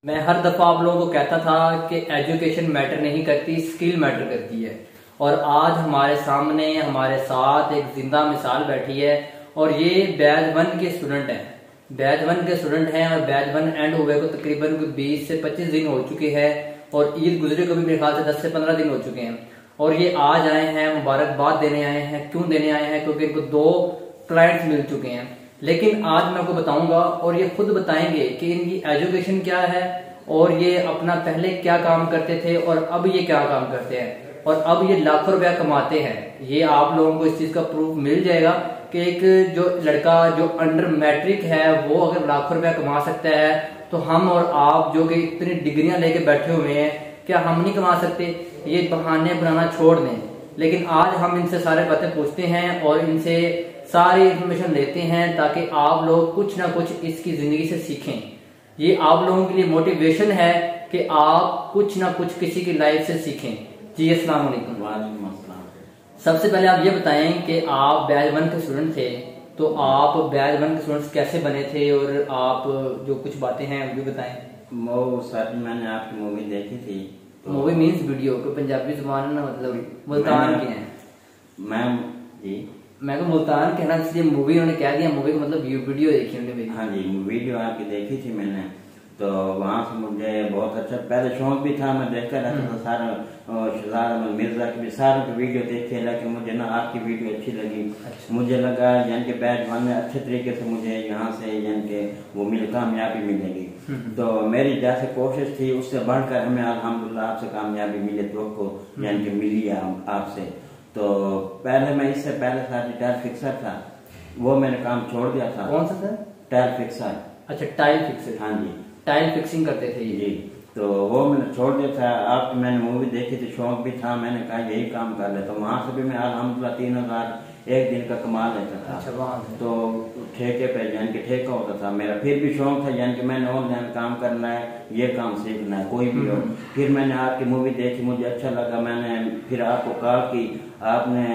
मैं हर दफा आप लोगों को कहता था कि एजुकेशन मैटर नहीं करती, स्किल मैटर करती है। और आज हमारे सामने हमारे साथ एक जिंदा मिसाल बैठी है और ये बैच 1 के स्टूडेंट हैं। बैच 1 के स्टूडेंट हैं और बैच 1 एंड हुए को तकरीबन 20 से 25 दिन हो चुके हैं और ईद गुजरे को भी मेरे ख्याल से 10 से 15 दिन हो चुके हैं। और ये आज आए हैं, मुबारकबाद देने आए हैं। क्यों देने आए हैं? क्योंकि इनको 2 क्लाइंट्स मिल चुके हैं। लेकिन आज मैं आपको बताऊंगा और ये खुद बताएंगे कि इनकी एजुकेशन क्या है और ये अपना पहले क्या काम करते थे और अब ये क्या काम करते हैं और अब ये लाखों रुपया कमाते हैं। ये आप लोगों को इस चीज का प्रूफ मिल जाएगा कि एक जो लड़का जो अंडर मैट्रिक है वो अगर लाखों रुपया कमा सकता है तो हम और आप जो कि इतनी डिग्रियां लेके बैठे हुए हैं, क्या हम नहीं कमा सकते? ये बहाने बनाना छोड़ दें। लेकिन आज हम इनसे सारे बातें पूछते हैं और इनसे सारी इंफॉर्मेशन लेते हैं ताकि आप लोग कुछ ना कुछ इसकी जिंदगी से सीखें। ये आप लोगों के लिए मोटिवेशन है कि आप कुछ ना कुछ किसी की लाइफ से सीखें। जी अस्सलाम वालेकुम। वालेकुम अस्सलाम। सबसे पहले आप ये बताएं कि आप बैच 1 के स्टूडेंट थे, तो आप बैच 1 के स्टूडेंट्स कैसे बने थे और आप जो कुछ बातें हैं वो भी बताएं। वो सर मैंने आपकी मूवी देखी थी। तो मूवी मीन्स वीडियो को पंजाबी जुबान ना, मतलब मुल्तान के हैं। मैम जी, मैं को मुल्तान कहना इसलिए मूवी उन्होंने कह दिया, मूवी का मतलब वीडियो देखी उन्होंने मेरी। हाँ जी, वीडियो आपकी देखी थी मैंने। तो वहाँ से मुझे बहुत अच्छा पहले शौक भी था, मैं देखता रहता था सारा शहजाद अहमद मिर्जा की भी सारों की वीडियो देखी, लेकिन मुझे ना आपकी वीडियो अच्छी लगी। अच्छा। मुझे लगा यानी कि बैच 1 में अच्छे तरीके से मुझे यहाँ से यानी कि वो कामयाबी मिलेगी। तो मेरी जैसे कोशिश थी उससे बढ़कर हमें अल्हम्दुलिल्लाह आपसे कामयाबी मिले तो को यानी कि मिली है आपसे। तो पहले मैं इससे पहले सारी टाइल फिक्सर था, वो मैंने काम छोड़ दिया था। कौन सा सर? Tile fixer. अच्छा, टाइल फिक्सर। हाँ जी, टाइल फिक्सिंग करते थे ये। जी। तो वो मैंने छोड़ दिया था। आपकी मैंने मूवी देखी थी, शौक भी था, मैंने कहा यही काम कर लेता हूँ। वहां से भी मैं अल्हम्दुलिल्लाह 3000 एक दिन का कमा लेता था। अच्छा, वहां से तो ठेके पे यानी कि ठेका होता था मेरा। फिर भी शौक था यानी कि मैंने ऑनलाइन काम करना है, ये काम सीखना है कोई भी हो। फिर मैंने आपकी मूवी देखी, मुझे अच्छा लगा, मैंने फिर आपको कॉल की, आपने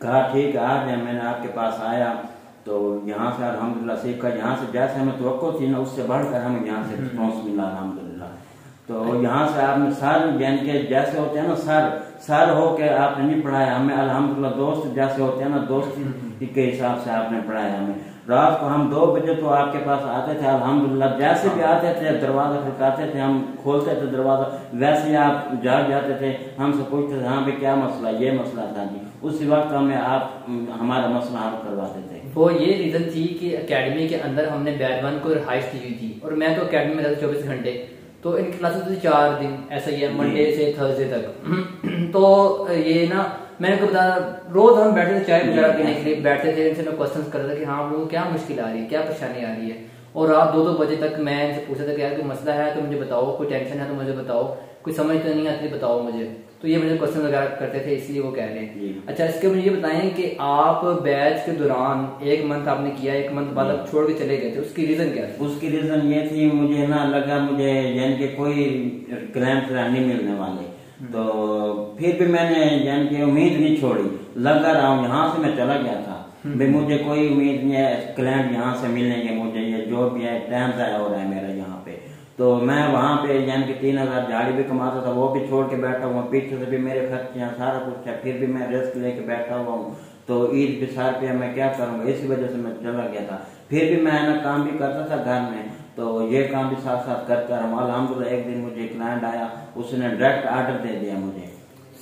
कहा ठीक है आ जाए। मैंने आपके पास आया तो यहाँ से अल्हम्दुलिल्लाह सीखा। यहाँ से जैसे हमें तवक्को थी ना उससे बढ़कर हमें यहाँ से रिस्पॉन्स मिला अल्हम्दुलिल्लाह। तो यहाँ से आपने सर यानी कि जैसे होते हैं ना सर हो के आपने नहीं पढ़ाया हमें, अल्हम्दुलिल्लाह दोस्त जैसे होते हैं ना दोस्त के हिसाब से आपने पढ़ाया हमें। रात को हम 2 बजे तो आपके पास आते थे अल्हम्दुलिल्लाह, जैसे भी आते थे दरवाजा खड़काते थे, हम खोलते थे दरवाजा, वैसे ही आप जाग जाते थे, हमसे पूछते थे हाँ भाई क्या मसला, ये मसला था जी। उसी वक्त हमें आप हमारा मसला हल करवाते थे। वो ये रीजन थी कि एकेडमी के अंदर हमने बैच 1 को रिहाइश दी हुई थी और मैं तो एकेडमी में रहता 24 घंटे, तो इनकी क्लासेस थी 4 दिन, ऐसा ही है मंडे से थर्सडे तक। तो ये ना मैंने को बताया, रोज हम बैठे थे चाय वगैरह पीने के लिए बैठते थे, इनसे मैं क्वेश्चन करता था कि हाँ आप लोगों को क्या मुश्किल आ रही है, क्या परेशानी आ रही है। और रात 2-2 बजे तक मैं इनसे पूछा था कि यार कोई मसला है तो मुझे बताओ, कोई टेंशन है तो मुझे बताओ, कोई समझ तो नहीं आती बताओ मुझे। तो ये मुझे क्वेश्चन वगैरह करते थे, इसलिए वो कह रहे हैं। अच्छा, इसके मुझे ये बताएं कि आप बैच के दौरान 1 मंथ आपने किया, 1 मंथ बाद आप छोड़ के चले गए थे, उसकी रीजन क्या थी? उसकी रीजन ये थी, मुझे ना लगा मुझे यानी कि कोई क्लाइंट नहीं मिलने वाले। तो फिर भी मैंने यानी कि उम्मीद नहीं छोड़ी, लगा रहा हूँ। यहाँ से मैं चला गया था भाई, मुझे कोई उम्मीद नहीं है क्लाइंट यहाँ से मिलेंगे, मुझे ये जो भी है टाइम ज़ाया हो रहा है मेरा यहाँ पे। तो मैं वहाँ पे यानी कि 3000 झाड़ी भी कमाता था, वो भी छोड़ के बैठा हुआ, पीछे से भी मेरे खर्च यहाँ सारा कुछ है, फिर भी मैं रिस्क लेके बैठा हुआ हूँ। तो ईद के सार पे मैं क्या करूँगा, इसी वजह से मैं चला गया था। फिर भी मैं ना काम भी करता था घर में, तो ये काम भी साथ साथ करता रहा। अल्हम्दुलिल्लाह एक दिन मुझे क्लाइंट आया, उसने डायरेक्ट ऑर्डर दे दिया मुझे।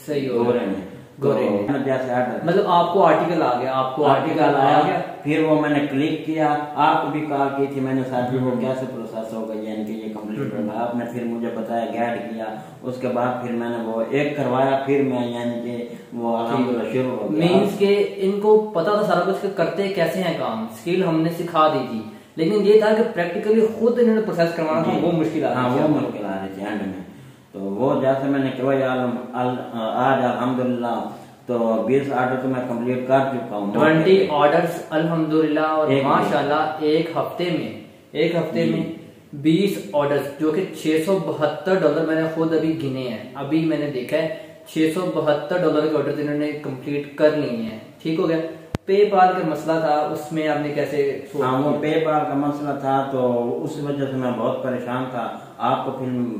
सही हो गोरे ने जैसे आर्डर, मतलब आपको आर्टिकल आ गया, आपको आर्टिकल आ गया। फिर वो मैंने क्लिक किया, आपको भी कॉल की थी मैंने साथ, वो कैसे प्रोसेस होगा यानी कि ये कंप्लीट होगा, आपने फिर मुझे बताया, गाइड किया। उसके बाद फिर मैंने वो एक करवाया, फिर मैं यानी कि वो अल्हम्दुलिल्लाह शुरू हो गया। मींस के इनको पता था सारा कुछ करते कैसे हैं काम, स्किल हमने सिखा दी थी, लेकिन ये था कि प्रैक्टिकली खुद इन्होंने प्रोसेस करवाना था, वो मुश्किल आ रही थी। वो मुश्किल आ रही थी एंड में। तो वो जैसे मैंने करवाया आज अल्हम्दुलिल्लाह तो 20 ऑर्डर तो मैं कंप्लीट कर चुका हूँ, 20 ऑर्डर्स अल्हम्दुलिल्लाह। और माशाल्लाह एक हफ्ते में 20 ऑर्डर्स, जो कि $672 मैंने खुद अभी गिने हैं, अभी मैंने देखा है $672 के ऑर्डर इन्होंने कंप्लीट कर लिए हैं। ठीक हो गया। पेपाल का मसला था, उसमें आपने कैसे? हाँ, वो पेपाल का मसला था तो उस वजह से मैं बहुत परेशान था। आपको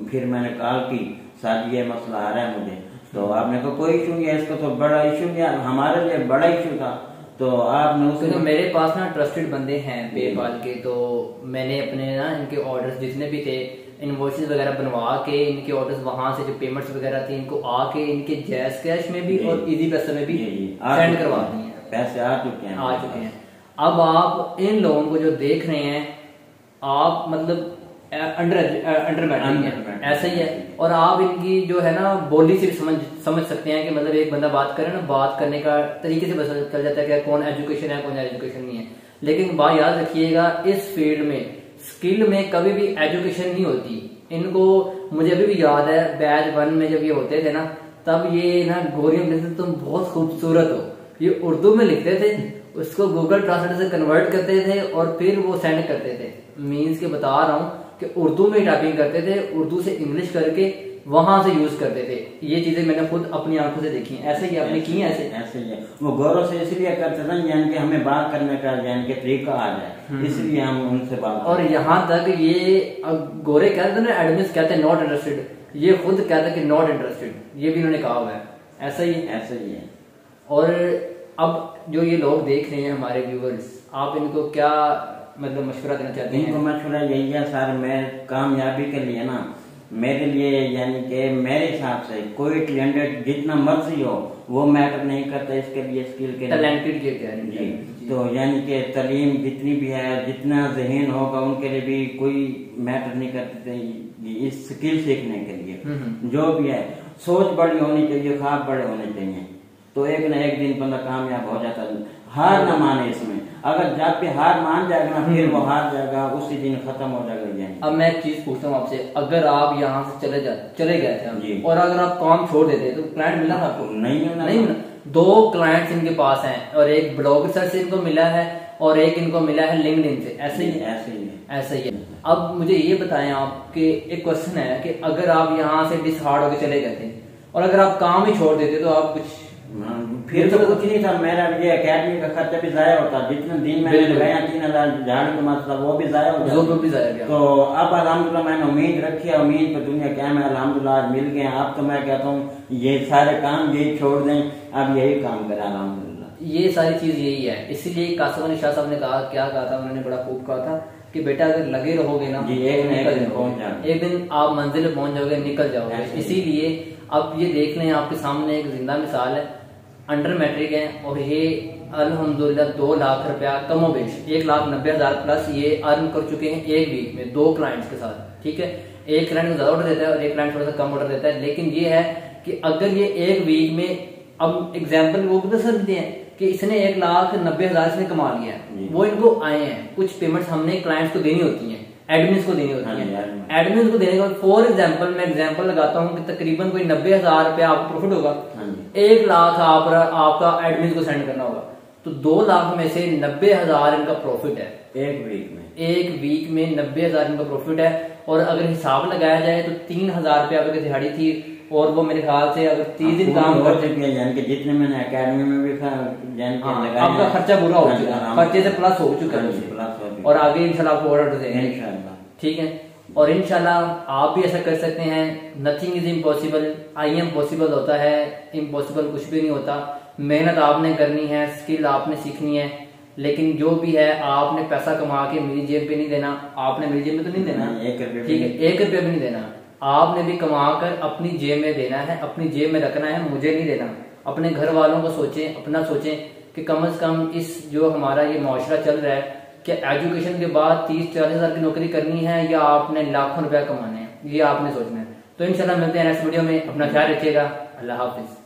फिर मैंने कॉल की, सर ये मसला आ रहा है मुझे, तो आपने कहा कोई इशू नहीं है, इसको तो बड़ा इशू नहीं है, हमारे लिए बड़ा इशू था। तो आपने उसको तो मेरे पास ना ट्रस्टेड बंदे हैं पेपाल के, तो मैंने अपने ना इनके ऑर्डर्स जितने भी थे इनवॉइसेस वगैरह बनवा के इनके ऑर्डर्स वहां से जो पेमेंट्स वगैरह थी इनको आके इनके जैज कैश में भी और इजी पैसे में भी सेंड करवा दी है। पैसे आ चुके हैं। अब आप इन लोगों को जो देख रहे हैं, आप मतलब अंडर मैटरिंग है, ऐसा ही है। और आप इनकी जो है ना बोली से भी समझ सकते हैं कि मतलब एक बंदा बात करे ना, बात करने का तरीके से पता चल जाता है कि कौन एजुकेशन है कौन एजुकेशन नहीं है। लेकिन बात याद रखिएगा, इस फील्ड में स्किल में कभी भी एजुकेशन नहीं होती। इनको मुझे अभी भी याद है बैच 1 में जब ये होते थे ना, तब ये ना गोरियों कहते थे तुम बहुत खूबसूरत हो, ये उर्दू में लिखते थे, उसको गूगल ट्रांसलेटर से कन्वर्ट करते थे और फिर वो सेंड करते थे। मीन्स के बता रहा हूँ कि उर्दू में टाइपिंग करते थे, उर्दू से इंग्लिश करके वहां से यूज करते थे। ये चीजें मैंने खुद अपनी आंखों से देखी। ऐसे ही आपने की? ऐसे ही है। वो गौरव से इसलिए करते थे यानी कि हमें बात करने का यानी कि तरीका आ जाए, इसलिए हम उनसे बात। और यहाँ तक ये गोरे कहते ना, एडमिन्स कहते हैं नॉट इंटरेस्टेड, ये खुद कहता है कि नॉट इंटरेस्टेड, ये भी उन्होंने कहा हुआ है। ऐसा ही है। और अब जो ये लोग देख रहे हैं हमारे व्यूअर्स, आप इनको क्या मतलब मशवरा देना चाहते हैं? इनको मशवरा यही है सर, मैं कामयाबी के लिए ना, मेरे लिए यानी कि मेरे हिसाब से कोई टैलेंटेड जितना मर्जी हो वो मैटर नहीं करता, इसके लिए स्किल के टैलेंटेड के क्या है जी। तो यानी कि तालीम जितनी भी है, जितना जहन होगा उनके लिए भी कोई मैटर नहीं करते इस स्किल सीखने के लिए। जो भी है सोच बड़ी होनी चाहिए, ख्वाब बड़े होने चाहिए, तो एक न एक दिन बंदा कामयाब हो जाता है। हार ना माने इसमें, अगर जब पे हार मान जाएगा ना फिर वो हार जाएगा, उसी दिन खत्म हो जाएगा। अब मैं एक चीज पूछता हूँ आपसे, अगर आप यहाँ से चले गए थे और अगर आप काम छोड़ देते तो क्लाइंट मिला था आपको? नहीं मिला। 2 क्लाइंट्स इनके पास हैं और एक ब्लॉगर सर से इनको मिला है और एक इनको मिला है लिंक्डइन से। ऐसे ही है। अब मुझे ये बताएं आपके, एक क्वेश्चन है कि अगर आप यहाँ से डिसहार्ड होकर चले गए थे और अगर आप काम ही छोड़ देते तो आप कुछ फिर तो कुछ नहीं था। मेरा ये अकेडमी का खर्चा भी जाया होता, जितने दिन मैंने लगाया 3000 झाड़ का मतलब वो भी जाया हो गया। तो अब अल्हम्दुलिल्लाह मैंने उम्मीद रखी है, उम्मीद पर दुनिया क्या है, अल्हम्दुलिल्लाह आज मिल गए। अब तो मैं कहता हूँ ये सारे काम यही छोड़ दें, अब यही काम करें अल्हम्दुलिल्लाह। ये सारी चीज यही है। इसलिए कासिम अली शाह साहब ने कहा, क्या कहा था उन्होंने, बड़ा खूब कहा था कि बेटा अगर लगे रहोगे ना एक दिन आप मंजिल पे पहुंच जाओगे, निकल जाओगे। इसीलिए अब ये देख लें, आपके सामने एक जिंदा मिसाल है, अंडर मैट्रिक है और ये अल्हम्दुलिल्लाह 2 लाख रुपया कमोबेश 1,90,000 प्लस ये अर्न कर चुके हैं एक वीक में 2 क्लाइंट्स के साथ। ठीक है, एक क्लाइंट को ज्यादा ऑर्डर देता है और एक क्लाइंट थोड़ा सा कम ऑर्डर देता है। लेकिन ये है कि अगर ये एक वीक में, अब एग्जाम्पल वो बता सकते हैं कि इसने 1,90,000 इसने कमा लिया है, वो इनको आए हैं, कुछ पेमेंट्स हमने क्लाइंट्स को देनी होती हैं, एडमिन्स को देनी होती है। एडमिन्स को देने का फॉर एग्जाम्पल मैं एग्जाम्पल लगाता हूँ कि तकरीबन कोई 90,000 रुपया आपको प्रॉफिट होगा, 1 लाख आपका एडमिन को सेंड करना होगा, तो 2 लाख में से 90,000 इनका प्रॉफिट है एक वीक में 90,000 इनका प्रॉफिट है। और अगर हिसाब लगाया जाए तो 3,000 रुपया आपकी दिहाड़ी थी और वो मेरे ख्याल से अगर 30 दिन काम करते हैं, जितने मैंने एकेडमी में भी आपका खर्चा पूरा हो चुका है, खर्चे से प्लस हो चुका है और आगे इंशाल्लाह आपको ऑर्डर देंगे इंशाल्लाह। ठीक है, और इंशाल्लाह आप भी ऐसा कर सकते हैं। Nothing is impossible, I am possible होता है, इम्पॉसिबल कुछ भी नहीं होता। मेहनत आपने करनी है, स्किल आपने सीखनी है, लेकिन जो भी है आपने पैसा कमा के मेरी जेब पे नहीं देना, आपने मेरी जेब में तो नहीं देना, ठीक है, 1 रुपया भी नहीं देना, आपने भी कमा कर अपनी जेब में देना है, अपनी जेब में रखना है, मुझे नहीं देना। अपने घर वालों को सोचें, अपना सोचें कि कम से कम इस जो हमारा ये मुआशरा चल रहा है, क्या एजुकेशन के बाद 30-40 हजार की नौकरी करनी है या आपने लाखों रुपया कमाने हैं, ये आपने सोचना है। तो इंशाल्लाह मिलते हैं नेक्स्ट वीडियो में, अपना ख्याल रखिएगा, अल्लाह हाफिज।